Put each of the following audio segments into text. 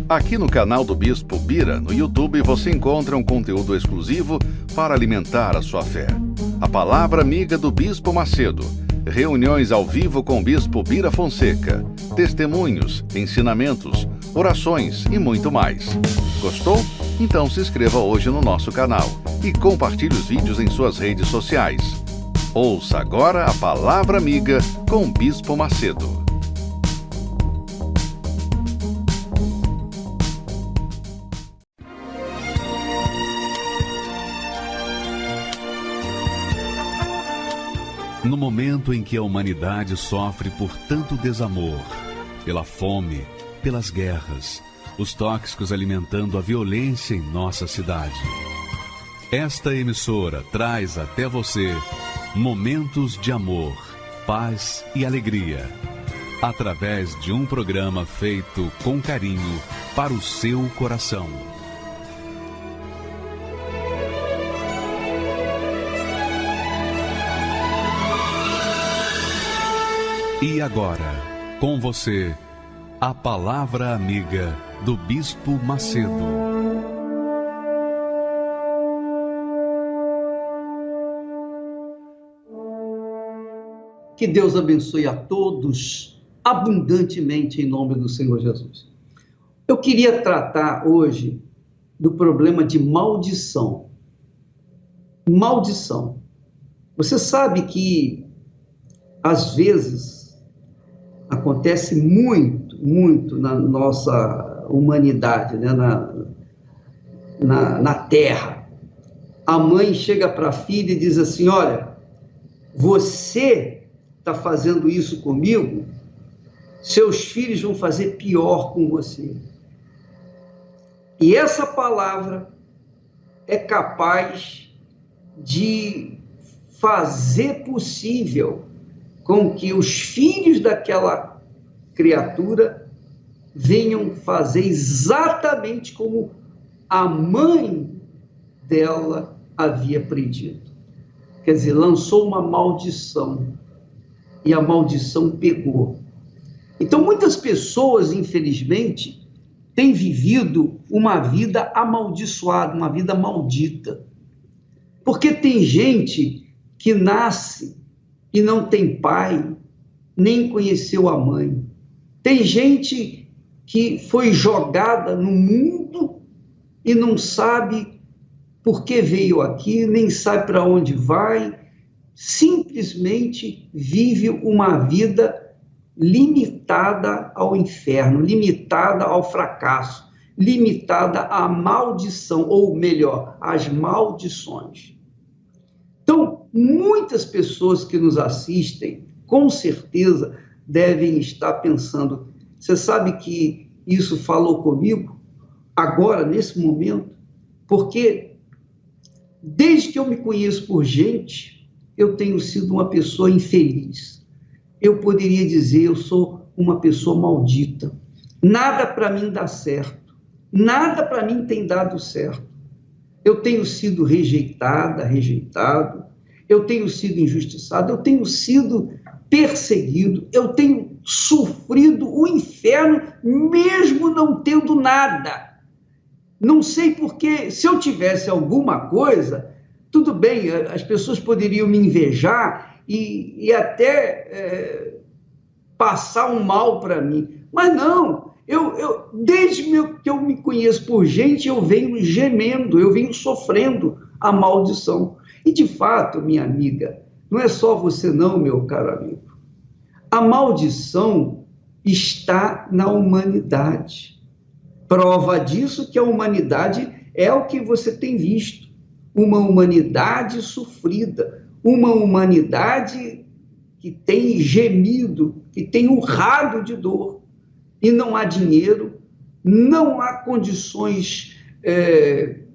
Aqui no canal do Bispo Bira, no YouTube, você encontra um conteúdo exclusivo para alimentar a sua fé. A Palavra Amiga do Bispo Macedo. Reuniões ao vivo com o Bispo Bira Fonseca. Testemunhos, ensinamentos, orações e muito mais. Gostou? Então se inscreva hoje no nosso canal e compartilhe os vídeos em suas redes sociais. Ouça agora a Palavra Amiga com o Bispo Macedo. No momento em que a humanidade sofre por tanto desamor, pela fome, pelas guerras, os tóxicos alimentando a violência em nossa cidade, esta emissora traz até você momentos de amor, paz e alegria, através de um programa feito com carinho para o seu coração. E agora, com você, a Palavra Amiga do Bispo Macedo. Que Deus abençoe a todos abundantemente em nome do Senhor Jesus. Eu queria tratar hoje do problema de maldição. Maldição. Você sabe que, às vezes, acontece muito na nossa humanidade, né? na Terra. A mãe chega para a filha e diz assim: olha, você está fazendo isso comigo, seus filhos vão fazer pior com você. E essa palavra é capaz de fazer possível com que os filhos daquela criatura venham fazer exatamente como a mãe dela havia predito. Quer dizer, lançou uma maldição e a maldição pegou. Então, muitas pessoas, infelizmente, têm vivido uma vida amaldiçoada, uma vida maldita. Porque tem gente que nasce e não tem pai, nem conheceu a mãe. Tem gente que foi jogada no mundo e não sabe por que veio aqui, nem sabe para onde vai, simplesmente vive uma vida limitada ao inferno, limitada ao fracasso, limitada à maldição, ou melhor, às maldições. Então, muitas pessoas que nos assistem, com certeza, devem estar pensando: você sabe que isso falou comigo agora, nesse momento? Porque desde que eu me conheço por gente, eu tenho sido uma pessoa infeliz. Eu poderia dizer, eu sou uma pessoa maldita. Nada para mim dá certo. Nada para mim tem dado certo. Eu tenho sido rejeitada, rejeitado. Eu tenho sido injustiçado. Eu tenho sido perseguido. Eu tenho sofrido o inferno, mesmo não tendo nada. Não sei porque, se eu tivesse alguma coisa, tudo bem, as pessoas poderiam me invejar e até passar um mal para mim. Mas não, desde que eu me conheço por gente, eu venho gemendo, eu venho sofrendo a maldição. E de fato, minha amiga, não é só você não, meu caro amigo. A maldição está na humanidade. Prova disso que a humanidade é o que você tem visto. Uma humanidade sofrida, uma humanidade que tem gemido, que tem urrado de dor. E não há dinheiro, não há condições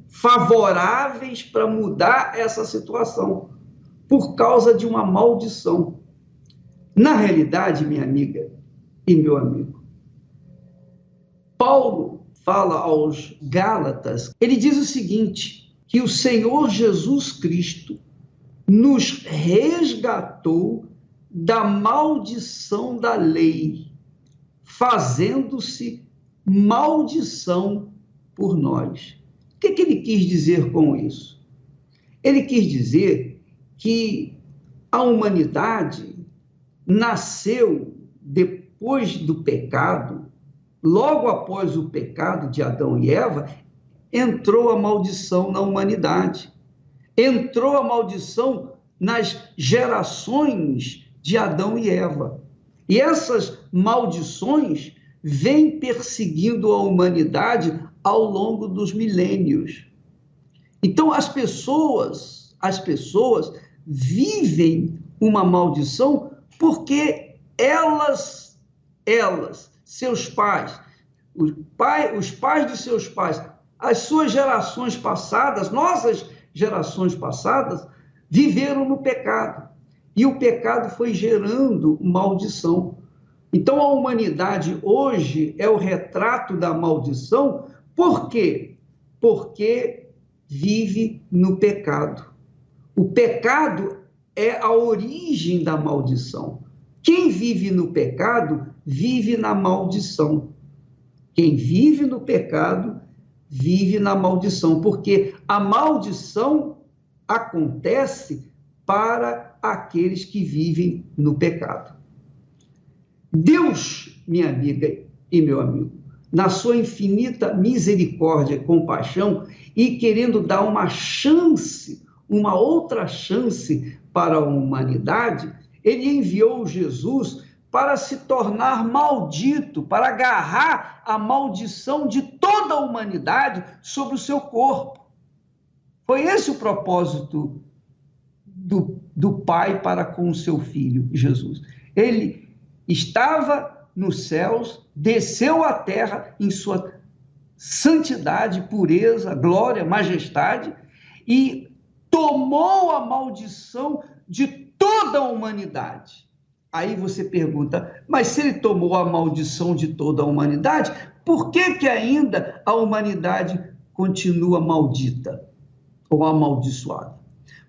favoráveis para mudar essa situação, por causa de uma maldição. Na realidade, minha amiga e meu amigo, Paulo fala aos Gálatas, ele diz o seguinte, que o Senhor Jesus Cristo nos resgatou da maldição da lei, fazendo-se maldição por nós. O que ele quis dizer com isso? Ele quis dizer que a humanidade nasceu depois do pecado, logo após o pecado de Adão e Eva, entrou a maldição na humanidade. Entrou a maldição nas gerações de Adão e Eva. E essas maldições vêm perseguindo a humanidade ao longo dos milênios. Então, as pessoas vivem uma maldição porque elas, seus pais, os pais de seus pais, as suas gerações passadas, nossas gerações passadas, viveram no pecado. E o pecado foi gerando maldição. Então, a humanidade hoje é o retrato da maldição. Por quê? Porque vive no pecado. O pecado é a origem da maldição. Quem vive no pecado, vive na maldição. Quem vive no pecado, vive na maldição, porque a maldição acontece para aqueles que vivem no pecado. Deus, minha amiga e meu amigo, na sua infinita misericórdia e compaixão, e querendo dar uma chance, uma outra chance para a humanidade, ele enviou Jesus para se tornar maldito, para agarrar a maldição de toda a humanidade sobre o seu corpo. Foi esse o propósito do Pai para com o seu Filho, Jesus. Ele estava nos céus, desceu à terra em sua santidade, pureza, glória, majestade, e tomou a maldição de toda a humanidade. Aí você pergunta, mas se ele tomou a maldição de toda a humanidade, por que ainda a humanidade continua maldita ou amaldiçoada?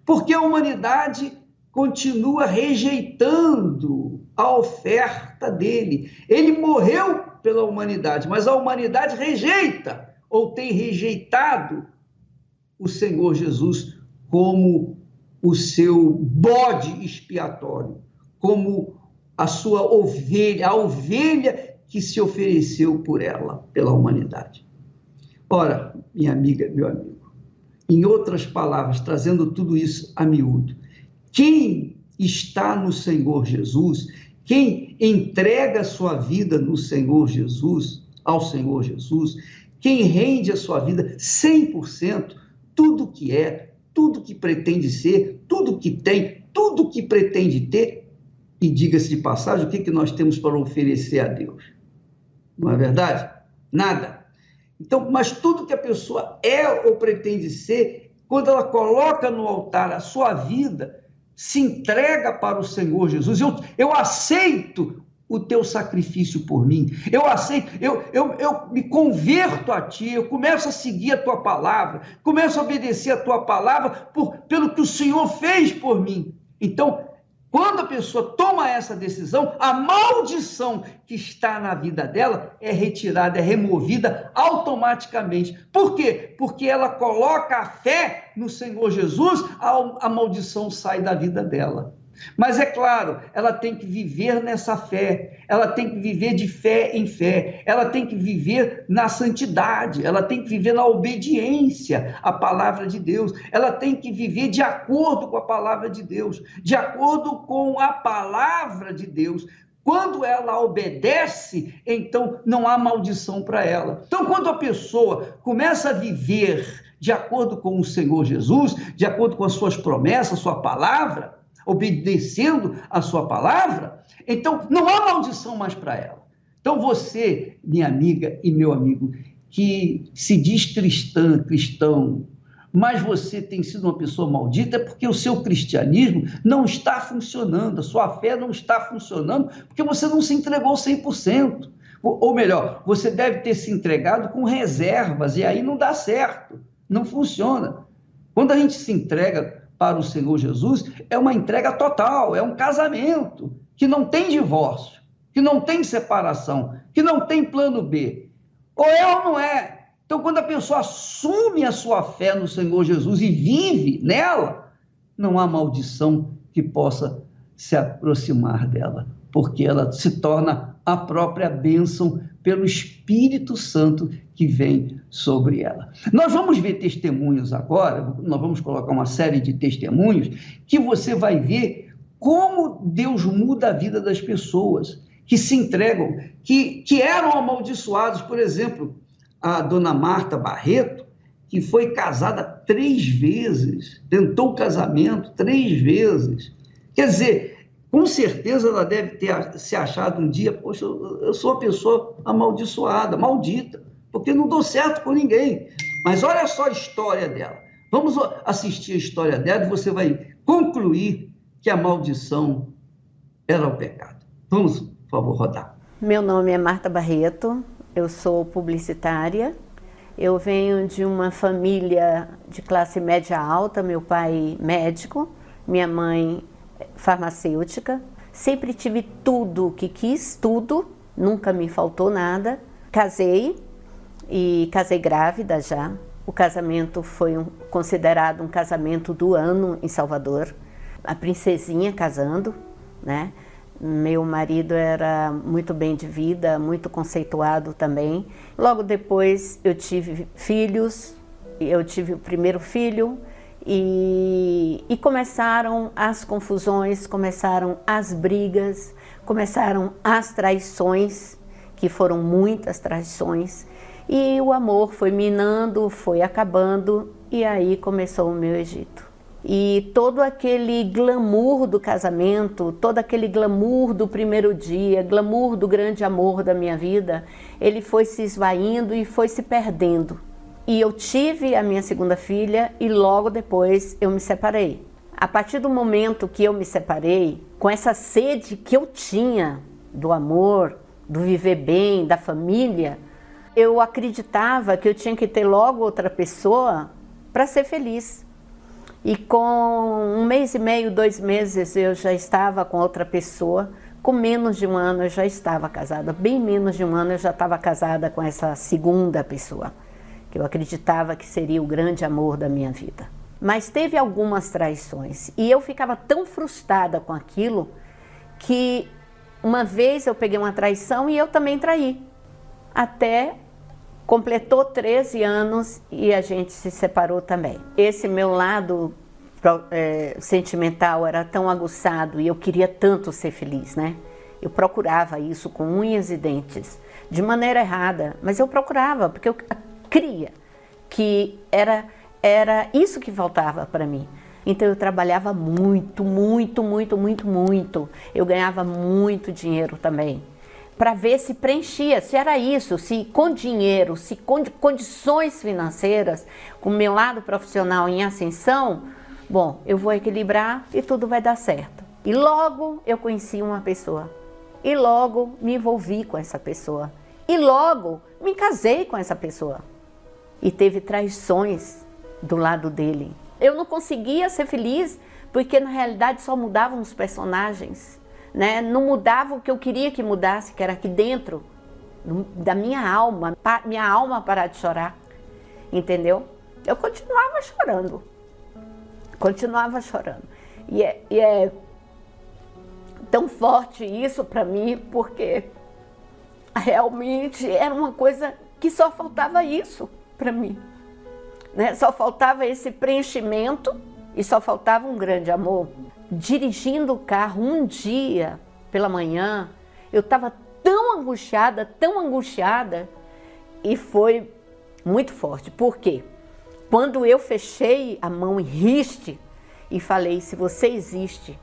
Porque a humanidade continua rejeitando a oferta dele. Ele morreu pela humanidade, mas a humanidade rejeita ou tem rejeitado o Senhor Jesus como o seu bode expiatório, como a sua ovelha, a ovelha que se ofereceu por ela, pela humanidade. Ora, minha amiga, meu amigo, em outras palavras, trazendo tudo isso a miúdo, quem está no Senhor Jesus, quem entrega a sua vida no Senhor Jesus, ao Senhor Jesus, quem rende a sua vida 100%, tudo que é, tudo que pretende ser, tudo que tem, tudo que pretende ter, e diga-se de passagem, o que nós temos para oferecer a Deus? Não é verdade? Nada. Então, mas tudo que a pessoa é ou pretende ser, quando ela coloca no altar a sua vida, se entrega para o Senhor Jesus. Eu aceito o teu sacrifício por mim, eu aceito, eu me converto a ti, eu começo a seguir a tua palavra, começo a obedecer a tua palavra pelo que o Senhor fez por mim. Então, quando a pessoa toma essa decisão, a maldição que está na vida dela é retirada, é removida automaticamente. Por quê? Porque ela coloca a fé no Senhor Jesus, a maldição sai da vida dela. Mas é claro, ela tem que viver nessa fé, ela tem que viver de fé em fé, ela tem que viver na santidade, ela tem que viver na obediência à palavra de Deus, ela tem que viver de acordo com a palavra de Deus, de acordo com a palavra de Deus. Quando ela obedece, então não há maldição para ela. Então, quando a pessoa começa a viver de acordo com o Senhor Jesus, de acordo com as suas promessas, sua palavra, obedecendo a sua palavra, então não há maldição mais para ela. Então você, minha amiga e meu amigo, que se diz cristão, mas você tem sido uma pessoa maldita, é porque o seu cristianismo não está funcionando, a sua fé não está funcionando, porque você não se entregou 100%. Ou melhor, você deve ter se entregado com reservas, e aí não dá certo, não funciona. Quando a gente se entrega para o Senhor Jesus, é uma entrega total, é um casamento, que não tem divórcio, que não tem separação, que não tem plano B. Ou é ou não é? Então, quando a pessoa assume a sua fé no Senhor Jesus e vive nela, não há maldição que possa se aproximar dela, porque ela se torna a própria bênção pelo Espírito Santo que vem sobre ela. Nós vamos ver testemunhos agora, nós vamos colocar uma série de testemunhos, que você vai ver como Deus muda a vida das pessoas que se entregam, que eram amaldiçoados. Por exemplo, a dona Marta Barreto, que foi casada 3 vezes, tentou o casamento 3 vezes. Quer dizer, com certeza ela deve ter se achado um dia, poxa, eu sou uma pessoa amaldiçoada, maldita, porque não dou certo com ninguém. Mas olha só a história dela. Vamos assistir a história dela e você vai concluir que a maldição era o pecado. Vamos, por favor, rodar. Meu nome é Marta Barreto, eu sou publicitária. Eu venho de uma família de classe média alta, meu pai médico, minha mãe farmacêutica. Sempre tive tudo o que quis, tudo, nunca me faltou nada. Casei e casei grávida já. O casamento foi considerado um casamento do ano em Salvador. A princesinha casando, né? Meu marido era muito bem de vida, muito conceituado também. Logo depois eu tive filhos, eu tive o primeiro filho e começaram as confusões, começaram as brigas, começaram as traições, que foram muitas traições. E o amor foi minando, foi acabando e aí começou o meu Egito. E todo aquele glamour do casamento, todo aquele glamour do primeiro dia, glamour do grande amor da minha vida, ele foi se esvaindo e foi se perdendo. E eu tive a minha segunda filha e logo depois eu me separei. A partir do momento que eu me separei, com essa sede que eu tinha do amor, do viver bem, da família, eu acreditava que eu tinha que ter logo outra pessoa para ser feliz. E com 1 mês e meio, 2 meses, eu já estava com outra pessoa. Com menos de 1 ano eu já estava casada. Bem menos de 1 ano eu já estava casada com essa segunda pessoa, que eu acreditava que seria o grande amor da minha vida. Mas teve algumas traições. E eu ficava tão frustrada com aquilo, que uma vez eu peguei uma traição e eu também traí. Até completou 13 anos e a gente se separou também. Esse meu lado sentimental era tão aguçado e eu queria tanto ser feliz, né? Eu procurava isso com unhas e dentes, de maneira errada, mas eu procurava, porque eu cria que era isso que faltava para mim. Então eu trabalhava muito, muito, muito, muito, muito. Eu ganhava muito dinheiro também, para ver se preenchia, se era isso, se com dinheiro, se com condições financeiras, com o meu lado profissional em ascensão, bom, eu vou equilibrar e tudo vai dar certo. E logo eu conheci uma pessoa, e logo me envolvi com essa pessoa, e logo me casei com essa pessoa. E teve traições do lado dele. Eu não conseguia ser feliz, porque na realidade só mudavam os personagens, né? Não mudava o que eu queria que mudasse, que era aqui dentro da minha alma parar de chorar, entendeu? Eu continuava chorando. E é tão forte isso para mim, porque realmente era uma coisa que só faltava isso para mim, né? Só faltava esse preenchimento e só faltava um grande amor. Dirigindo o carro um dia pela manhã, eu estava tão angustiada, e foi muito forte. Por quê? Quando eu fechei a mão em riste e falei, se você existe,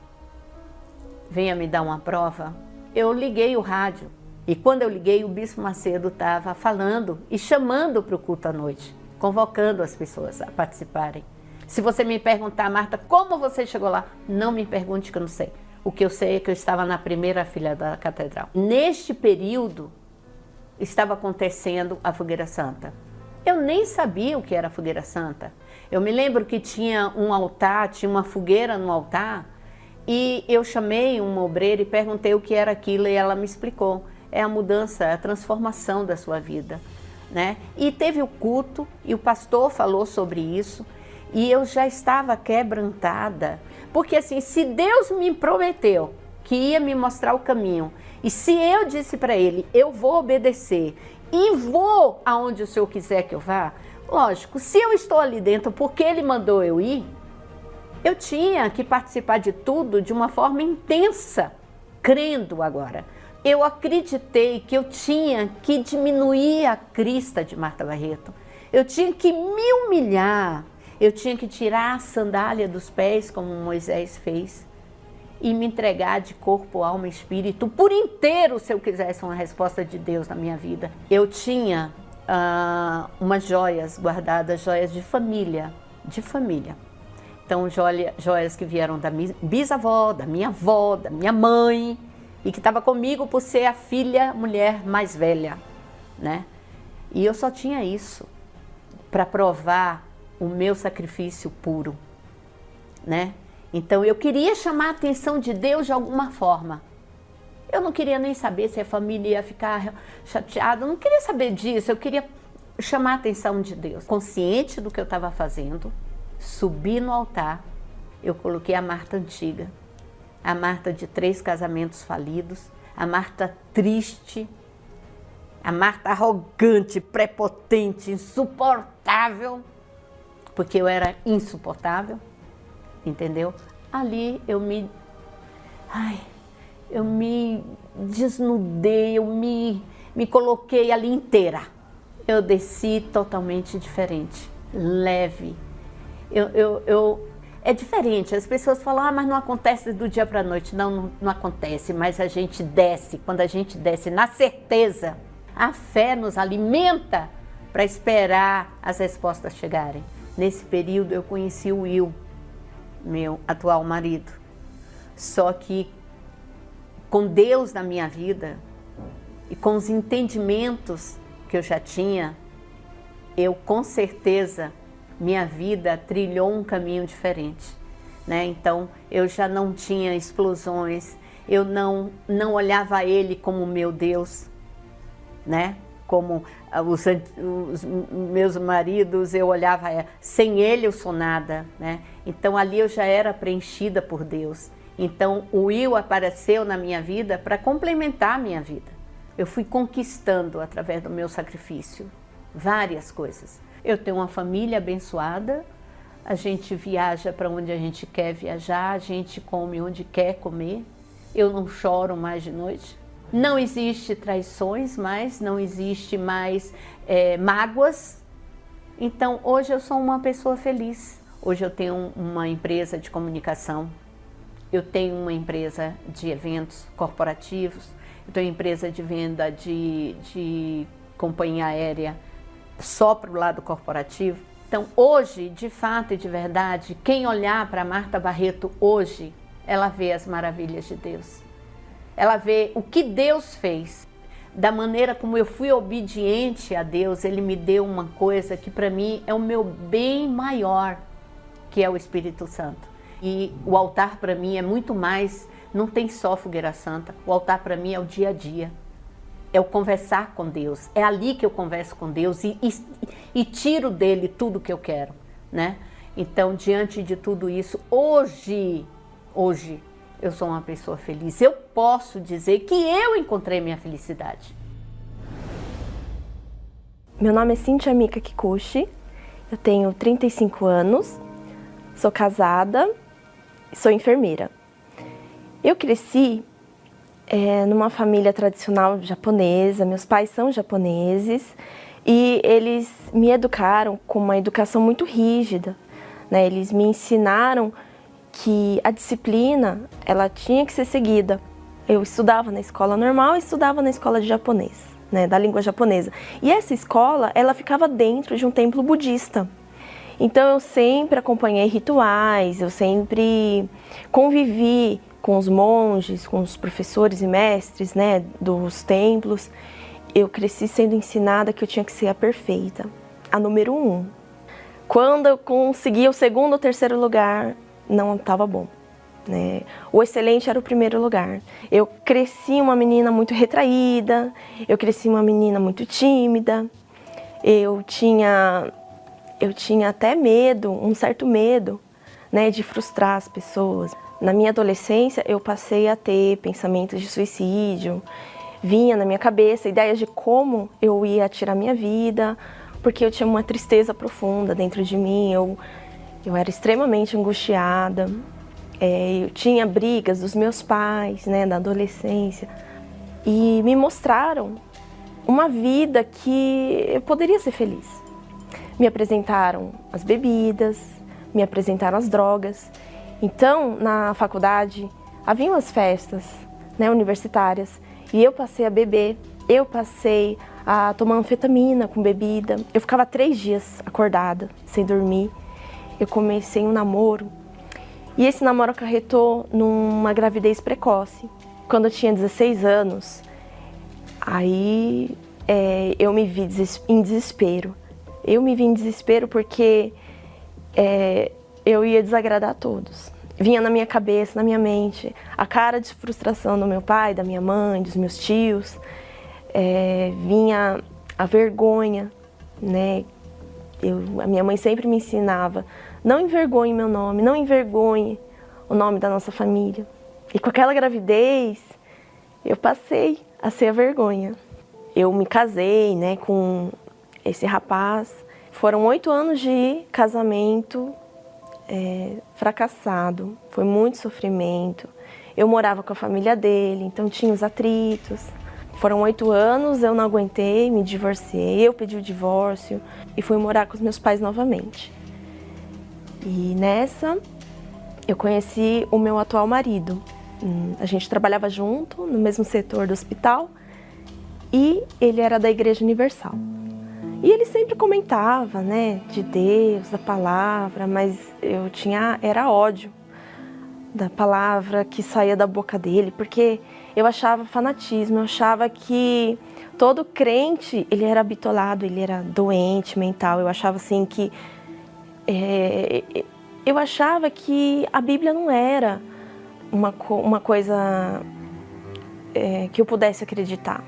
venha me dar uma prova, eu liguei o rádio. E quando eu liguei, o Bispo Macedo estava falando e chamando para o culto à noite, convocando as pessoas a participarem. Se você me perguntar, Marta, como você chegou lá? Não me pergunte, que eu não sei. O que eu sei é que eu estava na primeira fila da catedral. Neste período, estava acontecendo a Fogueira Santa. Eu nem sabia o que era a Fogueira Santa. Eu me lembro que tinha um altar, tinha uma fogueira no altar, e eu chamei uma obreira e perguntei o que era aquilo, e ela me explicou. É a mudança, a transformação da sua vida. né? E teve o culto e o pastor falou sobre isso e eu já estava quebrantada, porque assim, se Deus me prometeu que ia me mostrar o caminho e se eu disse para ele, eu vou obedecer e vou aonde o Senhor quiser que eu vá, lógico, se eu estou ali dentro porque ele mandou eu ir, eu tinha que participar de tudo de uma forma intensa, crendo agora. Eu acreditei que eu tinha que diminuir a crista de Marta Barreto. Eu tinha que me humilhar. Eu tinha que tirar a sandália dos pés, como Moisés fez, e me entregar de corpo, alma e espírito por inteiro, se eu quisesse uma resposta de Deus na minha vida. Eu tinha umas joias guardadas, joias de família. Então, joias que vieram da minha bisavó, da minha avó, da minha mãe, e que estava comigo por ser a filha, mulher mais velha, né? E eu só tinha isso para provar o meu sacrifício puro, né? Então eu queria chamar a atenção de Deus de alguma forma. Eu não queria nem saber se a família ia ficar chateada, eu não queria saber disso, eu queria chamar a atenção de Deus. Consciente do que eu estava fazendo, subi no altar, eu coloquei a Marta antiga, a Marta de 3 casamentos falidos, a Marta triste, a Marta arrogante, prepotente, insuportável, porque eu era insuportável, entendeu? Ali eu me desnudei, eu me coloquei ali inteira. Eu desci totalmente diferente, leve. É diferente, as pessoas falam, mas não acontece do dia para a noite. Não acontece, mas a gente desce, quando a gente desce na certeza, a fé nos alimenta para esperar as respostas chegarem. Nesse período eu conheci o Will, meu atual marido, só que com Deus na minha vida e com os entendimentos que eu já tinha, eu com certeza minha vida trilhou um caminho diferente, né? Então eu já não tinha explosões, eu não olhava ele como meu Deus, né? Como os meus maridos, eu olhava, sem ele eu sou nada, né? Então ali eu já era preenchida por Deus. Então o Will apareceu na minha vida para complementar a minha vida. Eu fui conquistando através do meu sacrifício várias coisas. Eu tenho uma família abençoada, a gente viaja para onde a gente quer viajar, a gente come onde quer comer, eu não choro mais de noite. Não existe traições mais, não existe mais mágoas. Então hoje eu sou uma pessoa feliz. Hoje eu tenho uma empresa de comunicação, eu tenho uma empresa de eventos corporativos, eu tenho empresa de venda de companhia aérea, só para o lado corporativo. Então hoje, de fato e de verdade, quem olhar para Marta Barreto hoje, ela vê as maravilhas de Deus. Ela vê o que Deus fez. Da maneira como eu fui obediente a Deus, Ele me deu uma coisa que para mim é o meu bem maior, que é o Espírito Santo. E o altar para mim é muito mais, não tem só fogueira santa, o altar para mim é o dia a dia. É o conversar com Deus, é ali que eu converso com Deus e tiro dele tudo que eu quero, né? Então, diante de tudo isso, hoje eu sou uma pessoa feliz. Eu posso dizer que eu encontrei minha felicidade. Meu nome é Cíntia Mika Kikuchi, eu tenho 35 anos, sou casada e sou enfermeira. Eu cresci numa família tradicional japonesa, meus pais são japoneses e eles me educaram com uma educação muito rígida, né? Eles me ensinaram que a disciplina, ela tinha que ser seguida. Eu estudava na escola normal e estudava na escola de japonês, né? Da língua japonesa. E essa escola, ela ficava dentro de um templo budista. Então eu sempre acompanhei rituais, eu sempre convivi com os monges, com os professores e mestres, né, dos templos. Eu cresci sendo ensinada que eu tinha que ser a perfeita, a número 1. Quando eu conseguia o 2º ou 3º lugar, não estava bom, né? O excelente era o 1º lugar. Eu cresci uma menina muito retraída, eu cresci uma menina muito tímida, Eu tinha até medo, um certo medo, né, de frustrar as pessoas. Na minha adolescência, eu passei a ter pensamentos de suicídio, vinha na minha cabeça ideias de como eu ia tirar minha vida, porque eu tinha uma tristeza profunda dentro de mim, eu era extremamente angustiada, eu tinha brigas dos meus pais, né, da adolescência, e me mostraram uma vida que eu poderia ser feliz. Me apresentaram as bebidas, me apresentaram as drogas. Então, na faculdade, haviam as festas, né, universitárias, e eu passei a beber, eu passei a tomar anfetamina com bebida. Eu ficava 3 dias acordada, sem dormir. Eu comecei um namoro, e esse namoro acarretou numa gravidez precoce. Quando eu tinha 16 anos, aí eu me vi em desespero. Eu me vi em desespero porque eu ia desagradar a todos. Vinha na minha cabeça, na minha mente, a cara de frustração do meu pai, da minha mãe, dos meus tios. Vinha a vergonha, né? A minha mãe sempre me ensinava, não envergonhe meu nome, não envergonhe o nome da nossa família. E com aquela gravidez, eu passei a ser a vergonha. Eu me casei, né, com esse rapaz. Foram 8 anos de casamento fracassado, foi muito sofrimento. Eu morava com a família dele, então tinha os atritos. Foram 8 anos, eu não aguentei, me divorciei, eu pedi o divórcio e fui morar com os meus pais novamente. E nessa, eu conheci o meu atual marido. A gente trabalhava junto, no mesmo setor do hospital, e ele era da Igreja Universal. E ele sempre comentava, né, de Deus, da palavra, mas eu era ódio da palavra que saía da boca dele, porque eu achava fanatismo, eu achava que todo crente, ele era bitolado, ele era doente mental, eu achava assim que... eu achava que a Bíblia não era uma coisa que eu pudesse acreditar,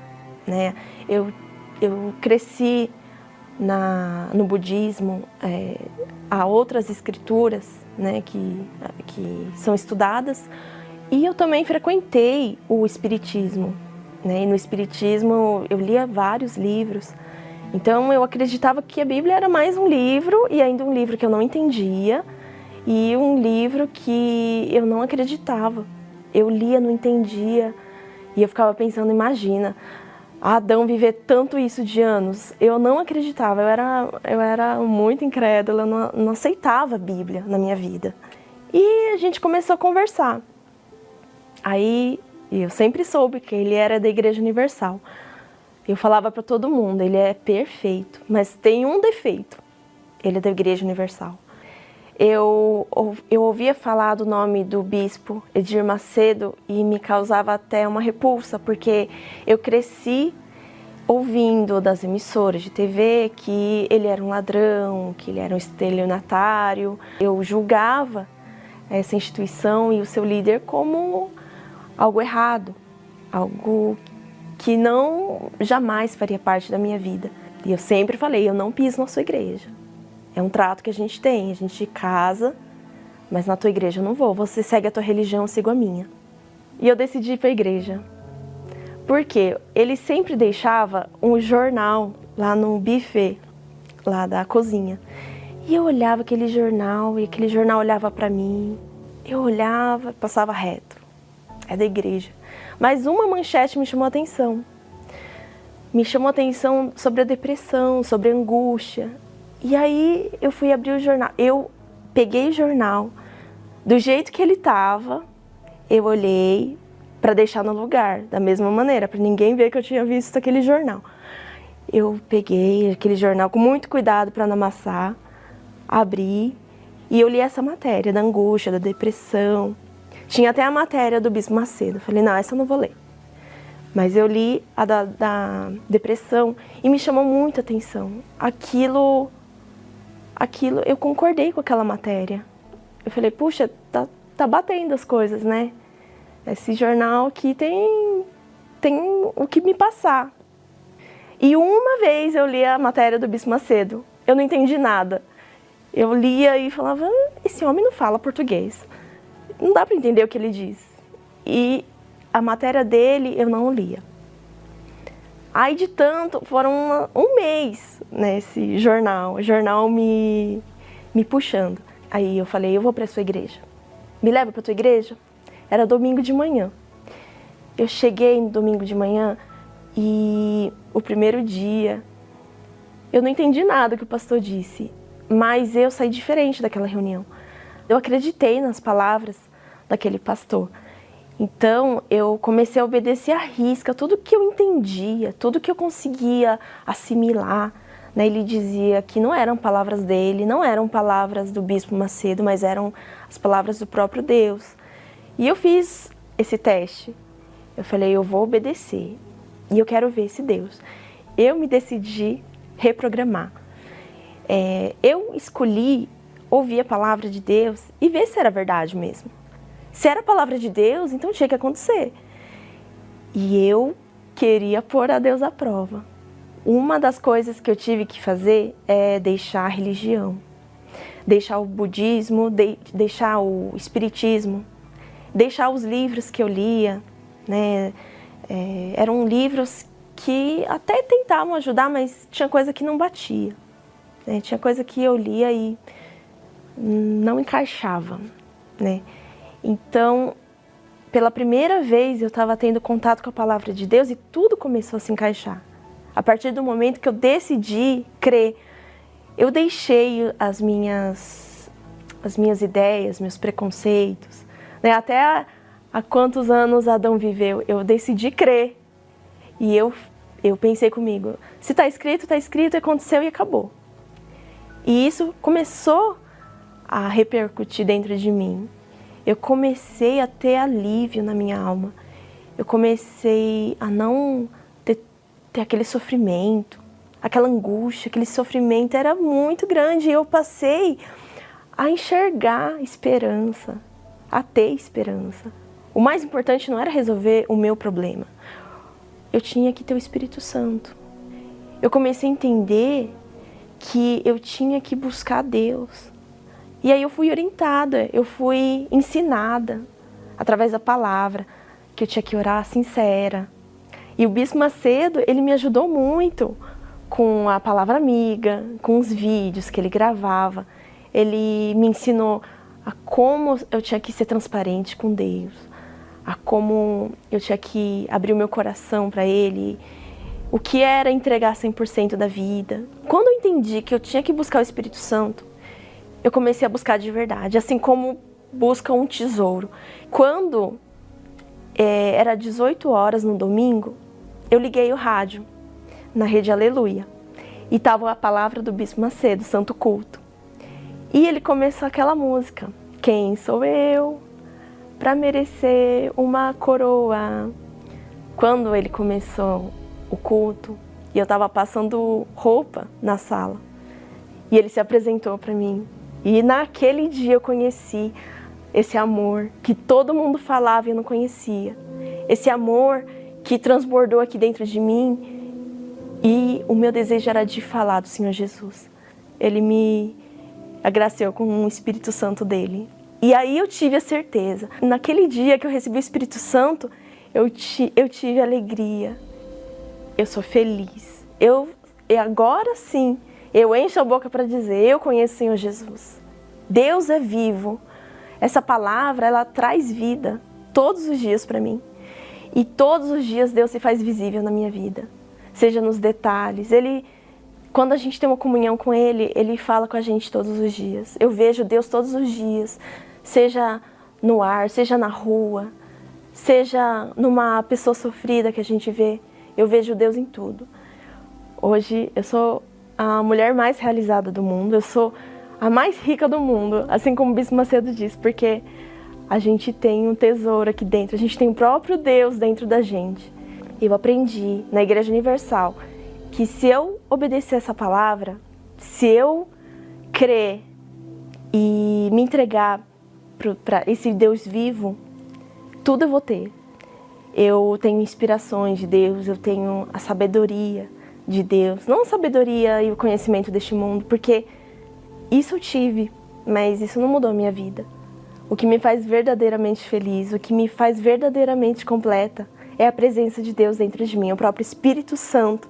né? Eu cresci no budismo, há outras escrituras, né, que são estudadas, e eu também frequentei o espiritismo, né? E no espiritismo eu lia vários livros, então eu acreditava que a Bíblia era mais um livro, e ainda um livro que eu não entendia, e um livro que eu não acreditava. Eu lia, não entendia, e eu ficava pensando, imagina, Adão viver tanto isso de anos. Eu não acreditava, eu era muito incrédula, eu não aceitava a Bíblia na minha vida. E a gente começou a conversar. Aí eu sempre soube que ele era da Igreja Universal. Eu falava para todo mundo, ele é perfeito, mas tem um defeito, ele é da Igreja Universal. Eu ouvia falar do nome do bispo Edir Macedo e me causava até uma repulsa, porque eu cresci ouvindo das emissoras de TV que ele era um ladrão, que ele era um estelionatário. Eu julgava essa instituição e o seu líder como algo errado, algo que jamais faria parte da minha vida. E eu sempre falei, eu não piso na sua igreja. É um trato que a gente tem, a gente casa, mas na tua igreja eu não vou. Você segue a tua religião, eu sigo a minha. E eu decidi ir para a igreja. Porque ele sempre deixava um jornal lá no buffet, lá da cozinha. E eu olhava aquele jornal, e aquele jornal olhava para mim. Eu olhava, passava reto. É da igreja. Mas uma manchete me chamou a atenção. Me chamou a atenção sobre a depressão, sobre a angústia. E aí eu fui abrir o jornal, eu peguei o jornal, do jeito que ele estava, eu olhei para deixar no lugar, da mesma maneira, para ninguém ver que eu tinha visto aquele jornal. Eu peguei aquele jornal com muito cuidado para não amassar, abri e eu li essa matéria da angústia, da depressão. Tinha até a matéria do Bispo Macedo, falei, não, essa eu não vou ler. Mas eu li a da depressão e me chamou muita atenção. Aquilo, eu concordei com aquela matéria. Eu falei, puxa, tá batendo as coisas, né? Esse jornal aqui tem o que me passar. E uma vez eu li a matéria do Bispo Macedo, eu não entendi nada. Eu lia e falava, esse homem não fala português, não dá para entender o que ele diz. E a matéria dele eu não lia. Aí de tanto, foram um mês nesse jornal, o jornal me puxando. Aí eu falei, eu vou para a sua igreja. Me leva para a tua igreja? Era domingo de manhã. Eu cheguei no domingo de manhã e o primeiro dia, eu não entendi nada que o pastor disse, mas eu saí diferente daquela reunião. Eu acreditei nas palavras daquele pastor. Então, eu comecei a obedecer à risca, tudo que eu entendia, tudo que eu conseguia assimilar. Ele dizia que não eram palavras dele, não eram palavras do Bispo Macedo, mas eram as palavras do próprio Deus. E eu fiz esse teste. Eu falei, eu vou obedecer e eu quero ver esse Deus. Eu me decidi reprogramar. Eu escolhi ouvir a palavra de Deus e ver se era verdade mesmo. Se era a palavra de Deus, então tinha que acontecer. E eu queria pôr a Deus à prova. Uma das coisas que eu tive que fazer é deixar a religião, deixar o budismo, deixar o espiritismo, deixar os livros que eu lia, eram livros que até tentavam ajudar, mas tinha coisa que não batia. Tinha coisa que eu lia e não encaixava. Então, pela primeira vez eu estava tendo contato com a palavra de Deus e tudo começou a se encaixar. A partir do momento que eu decidi crer, eu deixei as minhas ideias, meus preconceitos. Até há quantos anos Adão viveu, eu decidi crer. E eu pensei comigo, se está escrito, aconteceu e acabou. E isso começou a repercutir dentro de mim. Eu comecei a ter alívio na minha alma. Eu comecei a não ter aquele sofrimento, aquela angústia, aquele sofrimento era muito grande. E eu passei a enxergar esperança, a ter esperança. O mais importante não era resolver o meu problema. Eu tinha que ter o Espírito Santo. Eu comecei a entender que eu tinha que buscar Deus. E aí eu fui orientada, eu fui ensinada através da palavra, que eu tinha que orar sincera. E o Bispo Macedo, ele me ajudou muito com a palavra amiga, com os vídeos que ele gravava. Ele me ensinou a como eu tinha que ser transparente com Deus, a como eu tinha que abrir o meu coração para Ele, o que era entregar 100% da vida. Quando eu entendi que eu tinha que buscar o Espírito Santo, eu comecei a buscar de verdade, assim como busca um tesouro. Quando era 18 horas no domingo, eu liguei o rádio na Rede Aleluia e estava a palavra do Bispo Macedo, Santo Culto. E ele começou aquela música, quem sou eu para merecer uma coroa? Quando ele começou o culto e eu estava passando roupa na sala e ele se apresentou para mim. E naquele dia eu conheci esse amor que todo mundo falava e eu não conhecia. Esse amor que transbordou aqui dentro de mim e o meu desejo era de falar do Senhor Jesus. Ele me agraciou com o Espírito Santo dele. E aí eu tive a certeza. Naquele dia que eu recebi o Espírito Santo, eu tive alegria. Eu sou feliz. E agora sim, eu encho a boca para dizer, eu conheço o Senhor Jesus. Deus é vivo. Essa palavra, ela traz vida todos os dias para mim. E todos os dias Deus se faz visível na minha vida. Seja nos detalhes. Quando a gente tem uma comunhão com Ele, Ele fala com a gente todos os dias. Eu vejo Deus todos os dias. Seja no ar, seja na rua, seja numa pessoa sofrida que a gente vê. Eu vejo Deus em tudo. Hoje eu sou a mulher mais realizada do mundo. Eu sou a mais rica do mundo, assim como o Bispo Macedo diz, porque a gente tem um tesouro aqui dentro, a gente tem o próprio Deus dentro da gente. Eu aprendi na Igreja Universal que se eu obedecer essa palavra, se eu crer e me entregar para esse Deus vivo, tudo eu vou ter. Eu tenho inspirações de Deus, eu tenho a sabedoria de Deus, não a sabedoria e o conhecimento deste mundo, porque isso eu tive, mas isso não mudou a minha vida. O que me faz verdadeiramente feliz, o que me faz verdadeiramente completa, é a presença de Deus dentro de mim, o próprio Espírito Santo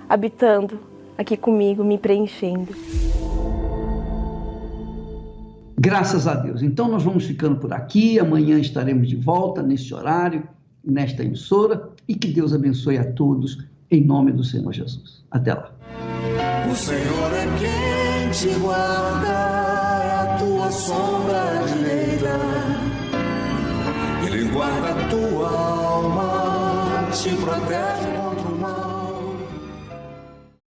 habitando aqui comigo, me preenchendo. Graças a Deus. Então nós vamos ficando por aqui, amanhã estaremos de volta neste horário, nesta emissora, e que Deus abençoe a todos, em nome do Senhor Jesus. Até lá. O Senhor é quem te guarda, é a tua sombra direita. Ele guarda a tua alma, te protege.